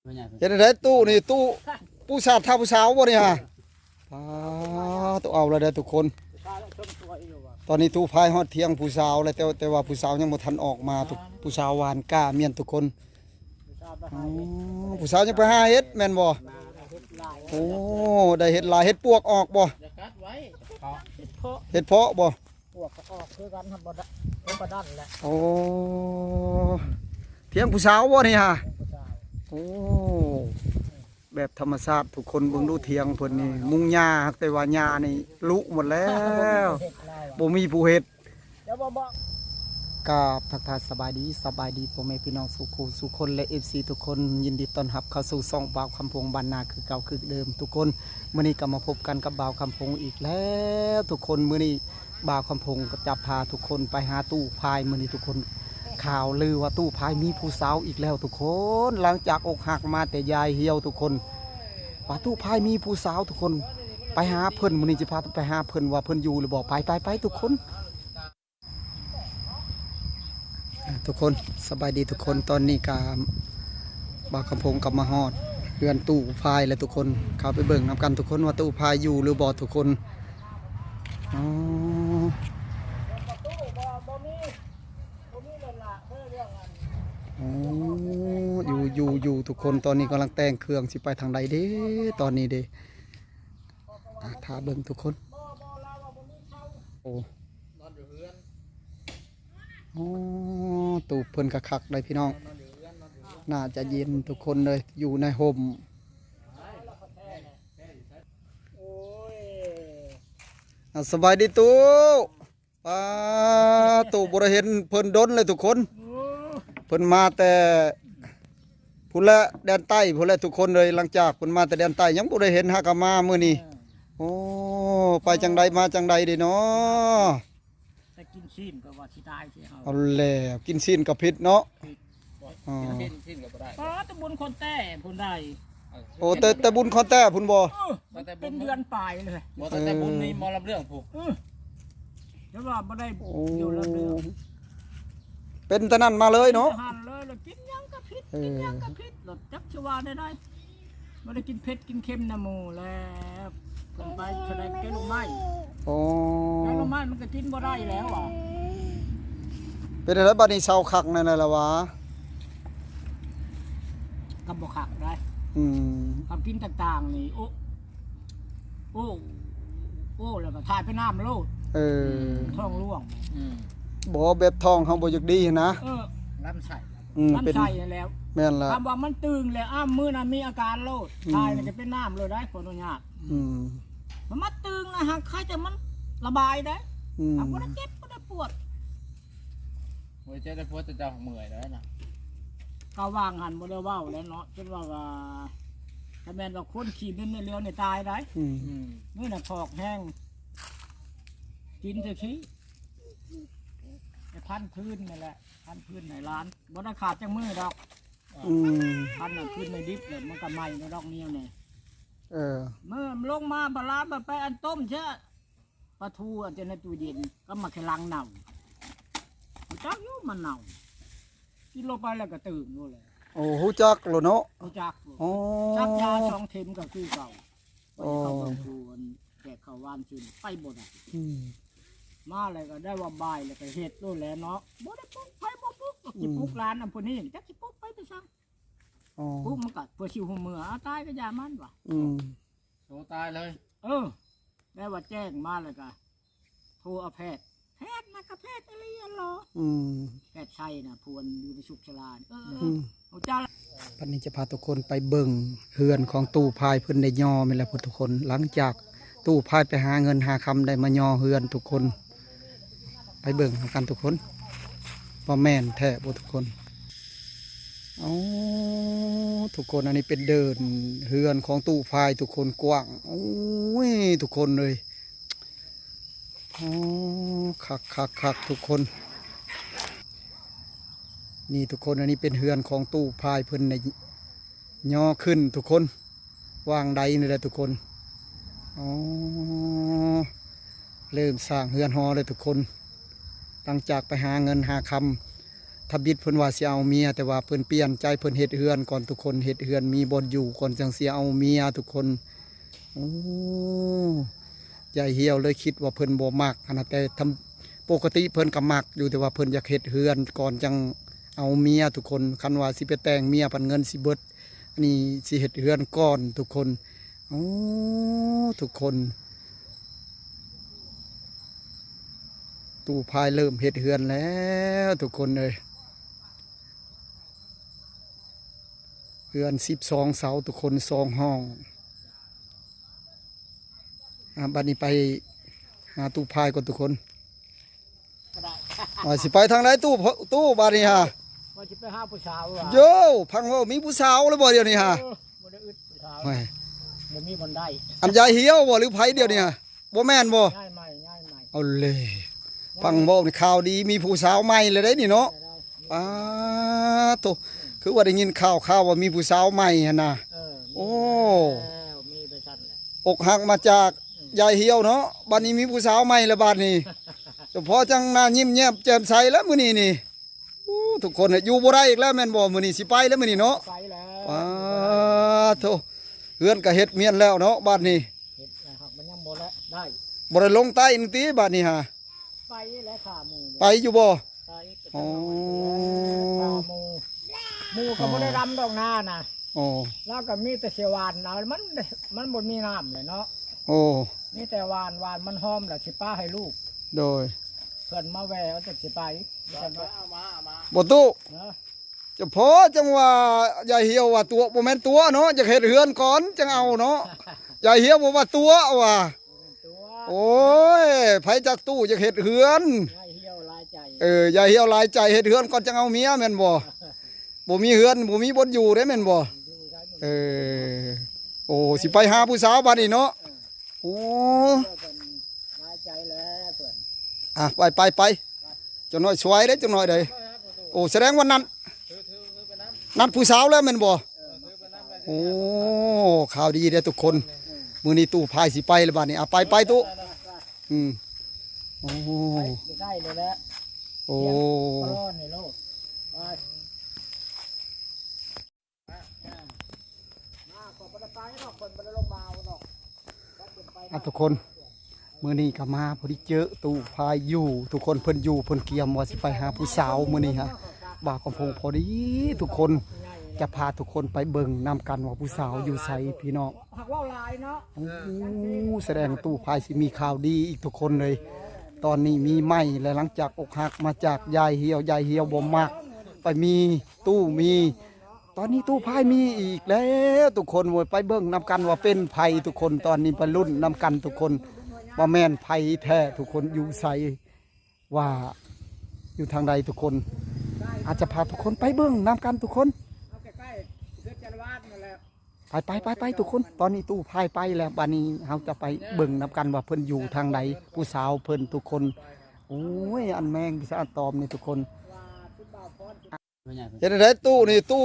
เห็นได้ตู้นี่ตู้ผู้สาวท่าผู้สาวบ่นี่ฮะต้องเอาแล้วเด้อทุกคนตอนนี้ตู้พายฮอดเที่ยงผู้สาวแล้วแต่ว่าผู้สาวยังบ่ทันออกมาทุกผู้สาวหวานกล้าเมียนทุกคนผู้สาวยังไปหาเฮ็ดแม่นบ่โอ้ได้เฮ็ดลายเฮ็ดปวกออกบ่เฮ็ดเพาะบ่ปวกออกคือกันทำบ่ได้บ่ดันแหละโอ้เที่ยงผู้สาวบ่นี่ฮะโอ้แบบธรรมชาติทุกคนเบิ่งดูเทียงเพิ่นนี่มุงหญ้าแต่ว่าหญ้านี่ลุหมดแล้วบ่มีผู้เฮ็ดเดี๋ยวบ่กราบทักทายสบายดีพ่อแม่พี่น้องสุขคนและ FC ทุกคนยินดีต้อนรับเข้าสู่ช่องบ่าวคำพงบ้านนาคือเก่าคือเดิมทุกคนมื้อนี้ก็มาพบกันกับบ่าวคำพงอีกแล้วทุกคนมื้อนี้บ่าวคำพงก็จะพาทุกคนไปหาตู้พายมื้อนี้ทุกคนข่าวลือว่าตู้พายมีผู้สาวอีกแล้วทุกคนหลังจากอกหักมาแต่ยายเหี่ยวทุกคนว่าตู้พายมีผู้สาวทุกคนไปหาเพิ่นมื้อนี้จะพาไปหาเพิ่นว่าเพิ่นอยู่หรือบ่ไปทุกคนทุกคนสบายดีทุกคนตอนนี้กาบ่าวคำพงกลับมาฮอดเรือนตู้พายแล้วทุกคนเข้าไปเบิ่งนำกันทุกคนว่าตู้พายอยู่หรือบ่ทุกคนอ๋ออยู่ทุกคนตอนนี้กำลังแต่งเครื่องสิไปทางใดเด้ตอนนี้เด้ถ้าเบิ่งทุกคนโอ้ตู้เพิ่นคักๆเลยพี่น้องน่าจะเย็นทุกคนเลยอยู่ในห่มสบายดีตู้ตู้บ่ได้เห็นเพิ่นดนเลยทุกคนเพิ่นมาแต่พุ่นละแดนใต้พุ่นละทุกคนเลยหลังจากเพิ่นมาแต่แดนใต้ยังบ่ได้เห็นหากมามื้อนี้โอ้ไปจังใดมาจังใดดิเนาะจะกินซีนก็ว่าสิตายสิเอาแล้วกินซีนกับพิษเนาะซีนก็บ่ได้ตะบุญคนแต้พุ่นได้โอ้แต่บุญคอนแต้พุ่นบ่เป็นเดือนปลายเลยบ่แต่บุญนี่มอรับเรื่องผูกเดี๋ยวว่าบ่ได้อยู่รับเรื่องเป็นตะนั้นมาเลยเนาะหันเลยแล้วกินยังก็พิษรสจักชวาได้บ่ได้กินเผ็ดกินเค็มนะหมู่แล้วลงไปแสดงแกลูกไม้โอ้แกลูกไม้มันก็กินบ่ได้แล้วอ่ะเป็นอะไรบัดนี้เซาคักนั่นน่ะล่ะวะก็บ่คักได้คำกินต่างๆนี่โอ้แล้วก็ถ่ายไปน้ำโลดท้องร่วงบ่แบบท้องเฮาบ่อยากดีนะลำไส้แล้วแม่นล่ะคำว่ามันตึงแล้วมื้อนั้นมีอาการโลดถ่ายมันจะเป็นน้ำเลยได้ขออนุญาตมันมาตึงนะฮะใครจะมันระบายได้บ่ได้เจ็บบ่ได้ปวดโอ้ยเจ๊ได้ปวดจะเมื่อยแล้วนะก็วางหันบ่ได้เว้าแล้วเนาะจนว่าถ้าแม่นว่าคนขี่ดินในเรือนี่ตายได้นี่น่ะพอกแห้งกินจะชี้พันพื้นนี่แหละพันพื้นในร้านบ่ได้ขาดจังมือดอกพันน่ะพื้นในดิบเลยมันก็ไหม้ในดอกนี้เนี่ยเมื่อลงมาบาลาไปอันต้มเช่ปลาทูอันจะในตู้เย็นก็มาแค่ลังเน่าจักยุ่มันเน่ากินลงไปแล้วก็ตื่นเลยโอ้ฮู้จักโลเนาะฮู้จักซักยา2 เข็มก็คือเก่าเข้าไปดูแจกข้าวหวานกินไปบ่ได้มาอะไรก็ได้ว่าบายแล้วก็เฮ็ดด้วยแหละเนาะบ่ได้ปุ๊กไปบ่ปุ๊กสิปุ๊กร้านอันพวกนี้จักสิปุ๊กไปซั่งปุ๊กมันก็เพื่อชิวหัวมือตายก็ยามันว่ะโตตายเลยได้ว่าแจ้งมาแล้วก็โทรเอาแพทย์นะกับแพทย์อะไรอ่ะหรอแพทย์ชัยนะพวนอยู่ในสุขชลาเอาจ้าวันนี้จะพาทุกคนไปเบิ่งเฮือนของตู้พายเพิ่นได้ย่อแม่นแล้วทุกคนหลังจากตู้พายไปหาเงินหาคำได้มาย่อเฮือนทุกคนไปเบิ่งกันทุกคนว่าแม่นแท้บ่ทุกคนทุกคนอันนี้เป็นเดินเฮือนของตู้พายทุกคนกว้างโอ้ยทุกคนเลยคักทุกคนนี่ทุกคนอันนี้เป็นเฮือนของตู้พายเพิ่นในย่อขึ้นทุกคนวางใดนี่แหละทุกคนเริ่มสร้างเฮือนหอเลยทุกคนหลังจากไปหาเงินหาคำท ทบิดเพิ่นว่าสิเอาเมียแต่ว่าเพิ่นเปลี่ยนใจเพิ่นเฮ็ดเฮือนก่อนทุกคนเฮ็ดเฮือนมีบ่อนอยู่ก่อนจังสิเอาเมียทุกคนโอ้ยายเหี่ยวเลยคิดว่าเพิ่นบ่มักขนาดแต่ทำปกติเพิ่นก็มักอยู่แต่ว่าเพิ่นอยากเฮ็ดเฮือนก่อนจังเอาเมียทุกคนคันว่าสิไปแต่งเมียปันเงินสิเบิดอันนี้สิเฮ็ดเฮือนก่อนทุกคนโอ้ทุกคนตู้พายเริ่มเฮ็ดเฮือนแล้วทุกคนเลยเฮือน12 เสาทุกคน2 ห้องบัดนี้ไปหาตู้พายก่อนทุกคนสิไปทางไหนตู้บัดนี้ฮะ ว่าสิไปหาผู้สาวว่ะ โยพังว่ามีผู้สาวแล้วบ่เดี๋ยวนี้ฮะ บ่ได้อึดผู้สาว ไม่ บ่มีบ่ได้ อันยายเหี่ยวบ่หรือไผเดี๋ยวนี้ฮะบ่แม่นบ่ ง่ายใหม่ง่ายใหม่ เอาเลยฟังบ่ข่าวดีมีผู้สาวใหม่เลยได้นี่เนาะ ได้ อ้าโตคือว่าได้ยินข่าวว่ามีผู้สาวใหม่หั่นน่ะ โอ้ แล้วมีไปสั่นแหละ อกหักมาจากยายเหี่ยวเนาะบัดนี้มีผู้สาวใหม่แล้วบัดนี้เฉพาะจังหน้ายิ้มแย้มแจ่มใสแล้วมื้อนี้นี่โอ้ทุกคนน่ะอยู่บ่ได้อีกแล้วแม่นบ่มื้อนี้สิไปแล้วมื้อนี้เนาะ ไปแล้ว อ้าโตเฮือนก็เฮ็ดเมียนแล้วเนาะบัดนี้ เฮ็ดนะครับมันยังบ่แล้วได้ บ่ได้ลงใต้นี่ติบัดนี้ฮะ ไปแล้วขาหมู ไปอยู่บ่ ไปก็ อ๋อ ขาหมูหมูก็บ่ได้รำดอกหน้านะ โอ้ แล้วก็มีแต่เสียวหวานเอามันบ่มีน้ำเลยเนาะ โอ้ มีแต่หวานมันหอมแล้วสิป้าให้ลูก โดย เพิ่นมาแววจักสิไปจังว่า เอามา บ่ตู้ เนาะ เฉพาะจังว่ายายเหี่ยวว่าตัวบ่แม่นตัวเนาะจะเฮ็ดเฮือนก่อนจังเอาเนาะยายเหี่ยวบ่ว่าตัวว่ะ ตัว โอ้ยไผจักตู้จะเฮ็ดเฮือน ให้เหี่ยวหลายใจ ยายเหี่ยวหลายใจเฮ็ดเฮือนก่อนจังเอาเมียแม่นบ่บ่มีเฮือนบ่มีบ่อนอยู่เด้แม่นบ่ อยู่ได้บ่ โอ้สิไปหาผู้สาวบัดนี้เนาะโอ้ เพิ่นหลายใจแล้วเพิ่น อ่ะไปจังน้อยสวยเด้จังน้อยเด้โอ้แสดงว่านั้นนัดผู้สาวแล้วแม่นบ่โอ้ข่าวดีเด้อทุกคนมื้อนี้ตู้พายสิไปแล้วบัดนี้อ่ะไปตู้อืมโอ้ ไปใกล้เลยแล้ว โอ้ ปลอในโลกไปมาก็บ่ได้ไปหรอกเพิ่นบ่ได้ลงมาเอาหรอกก็เพิ่นไป อ่ะทุกคนมื้อนี้ก็มาพอดีเจอตู้พายอยู่ทุกคนเพิ่นอยู่เพิ่นเกียมว่าสิไปหาผู้สาวมื้อนี้ฮะบ่าวกำพงพอดีทุกคนจะพาทุกคนไปเบิ่งนำกันว่าผู้สาวอยู่ไสพี่น้อง หักว่าวลายเนาะ โอ้แสดงตู้พายสิมีข่าวดีอีกทุกคนเลย ตอนนี้มีไหมและหลังจากอกหักมาจากยายเหี่ยวบ่มักไปมีตู้มี ตอนนี้ตู้พายมีอีกแล้วทุกคนโวยไปเบิ่งนำกันว่าเป็นไผทุกคนตอนนี้ไปรุ่นนำกันทุกคนว่าแม่นไผแท้ทุกคนอยู่ไสว่าอยู่ทางใดทุกคน อาจจะพาทุกคนไปเบิ่งนำกันทุกคน เอาใกล้ๆเพื่อจันวาดนั่นแหละ ไปทุกคนตอนนี้ตู้พายไปแล้วบัดนี้เราจะไปเบิ่งนำกันว่าเพิ่นอยู่ทางใดผู้สาวเพิ่นทุกคนโอ้ยอันแมงพิซซ่าตอมนี่ทุกคน ว่าคุณบ่าวพรสิ เห็นได้ตู้นี่ตู้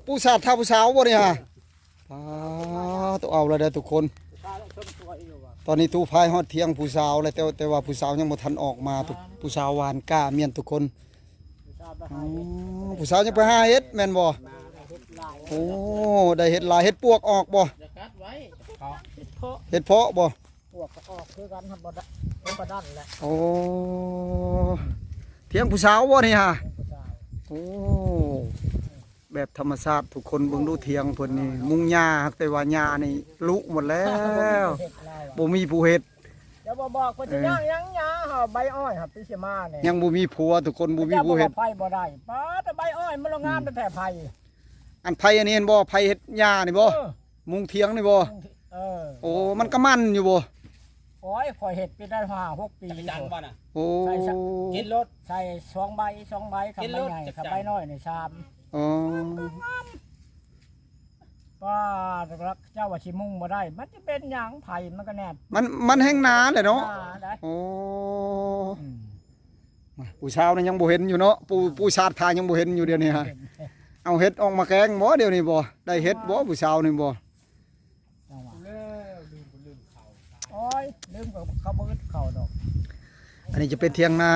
ผู้สาวท่าผู้สาวบ่นี่ฮะต้องเอาแล้วเด้อทุกคน พาชมสวยอยู่ว่ะ ตอนนี้ตู้พายฮอดเที่ยงผู้สาวแล้วแต่ว่าผู้สาวยังบ่ทันออกมาทุกผู้สาวหวานกล้าเมียนทุกคน ทราบว่า อ๋ หา อผู้สาวยังไปหาเฮ็ดแม่นบ่ มาเฮ็ดลาย โอ้ได้เฮ็ดหลายเฮ็ดปวกออกบ่ จะกัดไว้เขา เฮ็ดเพาะ เฮ็ดเพาะบ่ พวกก็ออกคือกันทำบ่ได้เป็นประดันแหละ โอ้เที่ยงผู้สาวบ่นี่ฮะ ผู้สาว โอ้แบบธรรมชาติทุกคนเบิ่งดูเทียงเพิ่นนี่มุงหญ้าแต่ว่าหญ้านี่ลุหมดแล้ว เฮ็ดลายว่ะ บ่มีผู้เฮ็ด เดี๋ยวบอกเพิ่นสิย่างยังหาใบอ้อยครับพี่สิมาเนี่ย ยังบ่มีผัวทุกคนบ่มีผู้เฮ็ด ไผบ่ได้ป้าแต่ใบอ้อยมันโรงงานแต่แต่ไผ อันไผอันนี้เห็นบ่ไผเฮ็ดหญ้านี่บ่มุงเทียงนี่บ่ เออ โอ้มันก็มันอยู่บ่ โอ้ยข่อยเฮ็ดไปได้5-6 ปี จังบ่น่ะ โอ้ กินรถ ใส่2ใบครับ กิน ใบ รถ ใหญ่ จับ กับ จ่าย ใบน้อยนี่3 อ๋อ ป้าเจ้าว่าสิมุ่งบ่ได้ มันจะเป็นหยังไผมันก็แนบ มันแห้งหนาแหละเนาะ หได้ โอ้ อืม ผู้ชาวนี่ยังบ่เห็นอยู่เนาะผู้ชาติพายังบ่เห็นอยู่เดี๋ยวนี้ฮะเอาเฮ็ดออกมาแกงบ่เดี๋ยวนี้บ่ได้เฮ็ดบ่ผู้ชาวนี่บ่ จังหวะโอ้ยลืมกับเขาบ่อึดเข้าดอก อันนี้จะเป็นเทียงนา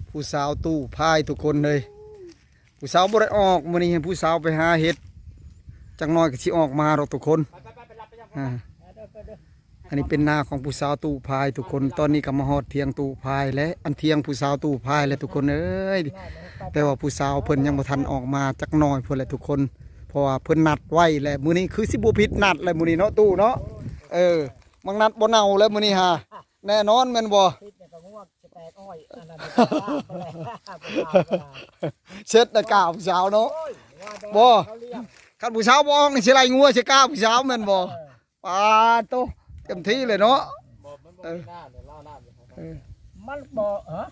ผู้สาวตู้พายทุกคนเลย ผู้สาวบ่ได้ออกมื้อนี้ให้ผู้สาวไปหาเห็ดจักหน่อยก็สิออกมาดอกทุกคนอ่าอันนี้เป็นนาของผู้สาวตู้พายทุกคนตอนนี้ก็มาฮอดเทียงตู้พายและอันเทียงผู้สาวตู้พายแล้วทุกคนเอ้ยแต่ว่าผู้สาวเพิ่นยังบ่ทันออกมาจักหน่อยพุ่นแหละทุกคนเพราะว่าเพิ่นนัดไว้แล้วมื้อนี้คือสิบ่ผิดนัดแล้วมื้อนี้เนาะตู้เนาะมังนัดบ่เน่าแล้วมื้อนี้ฮะแน่นอนแม่นบ่ พิษเนี่ยก็ง่วงจะแตกอ้อยอันนั้นเช็ดตะกร้าผู้สาวเนาะบ่คันผู้สาวบ่ออกนี่สิไล่งัวสิกล้าผู้สาวแม่นบ่ปาโตเต็มที่เลยเนาะ มันบ่มีหน้าเดี๋ยวเล่าหน้าเดี๋ยวเขา มันบ่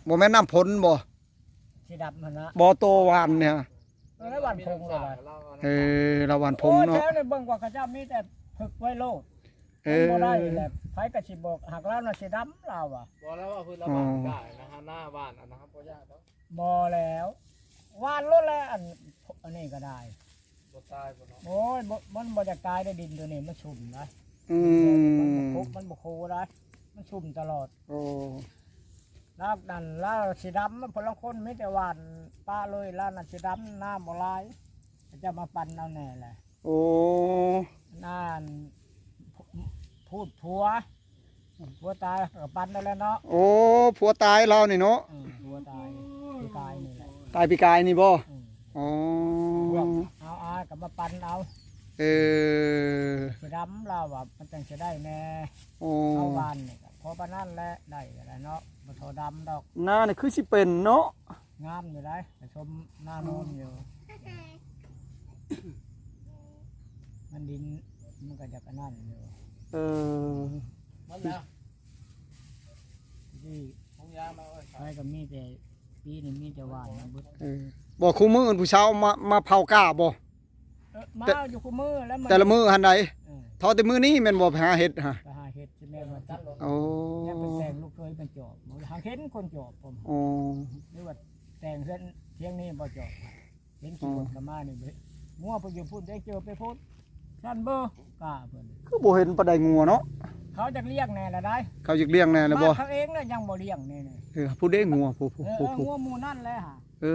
บ่แม่นน้ำผลบ่ สีดำมันนะ บ่โตหวานเนี่ย แล้ววันพงเลยว่ะ ละหวานพงเนาะ แถวในเบิ่งว่าเขาเจ้ามีแต่ฝึกไว้โลดบ่ได้แหละไผก็สิบอกหักแล้วน่ะสิดำเราอ่ะ บอกแล้วว่าพื้นละบ้านได้นะฮะหน้าบ้านนะครับพ่อยากเนาะ บ่แล้ววานโลดแล้วอันนี้ก็ได้ บ่ตายบ่เนาะ โอ้ยมันบ่จะตายได้ดินตัวนี้มันชุ่มนะ มันบ่โคนะมันชุ่มตลอด โอ้ ลากนั่นลากสีดำมันพลังคนไม่แต่หวานป้าเลยลากนั่นสีดำหน้าบ่ลายจะมาปั่นเอาแน่แหละ โอ้ น่านพูดผัวตายก็ปั่นได้แล้วเนาะ โอ้ผัวตายเรานี่เนาะ ผัวตายพี่กายนี่แหละ ตายปีกายนี่บ่ อืม อ๋อ เอาก็มาปั่นเอา สีดำเราว่ามันจังจะได้แน่ โอ้ เอาวานนี่ก็พอปานนั้นแหละได้ก็ได้เนาะบ่โทดำดอก หน้านี่คือสิเป็นเนาะ งามอยู่ได้ไปชมหน้าโน้นอยู่มันดินมันก็จะกระนั่นอยู่ มันแล้ว ที่ ห้องยามาไว้ ใช้ก็มีแต่ปีนี่มีแต่หวานนะบุตร บ่คู่มืออื่นผู้สาวมาเผากล้าบ่ มาอยู่คู่มือแล้วมัน แต่ละมือหันใด เออ เท่าแต่มือนี้แม่นบ่ไปหาเห็ดฮะ ก็หาเห็ดจะแม่มาจัด โอ้ เนี่ยเป็นแต่งลูกเคยเป็นจอบหาเห็นคนจอบผม โอ้ หรือว่าแต่งเส้นเที่ยงนี้บ่จอบเห็นกี่คนก็มานี่เบ้งัวไปอยู่พุ่นได้เจอไปพุ่นท่านเบอร์กล้าเพิ่น คือบ่เห็นปลาไดงัวเนาะ เขาจะเลี้ยงแน่ละได้ เขาอยากเลี้ยงแน่เลยบ่ บ้านเขาเองน่ะยังบ่เลี้ยงนี่ ผู้เด้งัวผู้ งัวหมูนั่นแหละฮะ เอ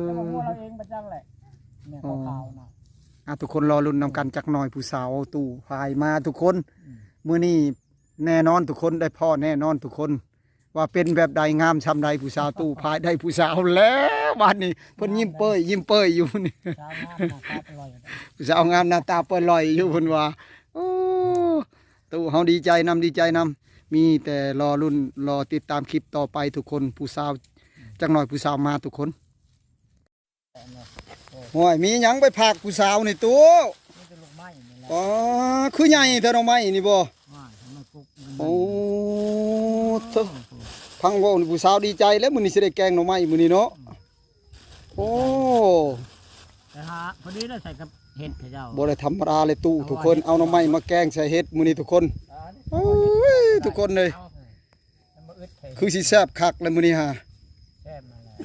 อ แต่ว่างัวเราเองประจังแหละเนี่ยขาวๆน่ะ ทุกคนรอลุ้นนำกันจักหน่อยผู้สาวตู่พายมาทุกคนมื้อนี้แน่นอนทุกคนได้พ่อแน่นอนทุกคน ว่าเป็นแบบใดงามชำใดผู้สาวตู่พายได้ผู้สาวแล้วบัดนี้เพิ่นยิ้มเป้ยอยู่นี่ ชาวงามน่ะตาอร่อย ผู้สาวงามหน้าตาเปิ้นลอยอยู่เพิ่นว่าโอ้ตู่เฮาดีใจนำมีแต่รอลุ้นรอติดตามคลิปต่อไปทุกคนผู้สาวจักหน่อยผู้สาวมาทุกคนโอ้ยมีหยังไปพากผู้สาวนี่ตู่ นี่จะลูกไม้นี่แหละ อ๋อคือใหญ่เท่าดอกไม้นี่บ่ ว่าทำไมกุ๊ก โอ้เถอะพังเว่านี่ผู้สาวดีใจแล้วมื้อนี้สิได้แกงหน่อไม้มื้อนี้เนาะโอ้ แต่หาพอดีได้ใส่กับเห็ดเจ้า บ่ได้ธรรมดาเลยตู้ทุกคนเอาหน่อไม้มาแกงใส่เฮ็ดมื้อนี้ทุกคนโอ้ยทุกคนเลย มันมาอึดไข่ คือสิแซ่บคักเลยมื้อนี้ฮะ แซ่บมาแล้ว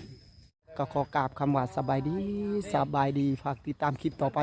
ก็ขอกราบคำว่าสบายดีฝากติดตามคลิปต่อไป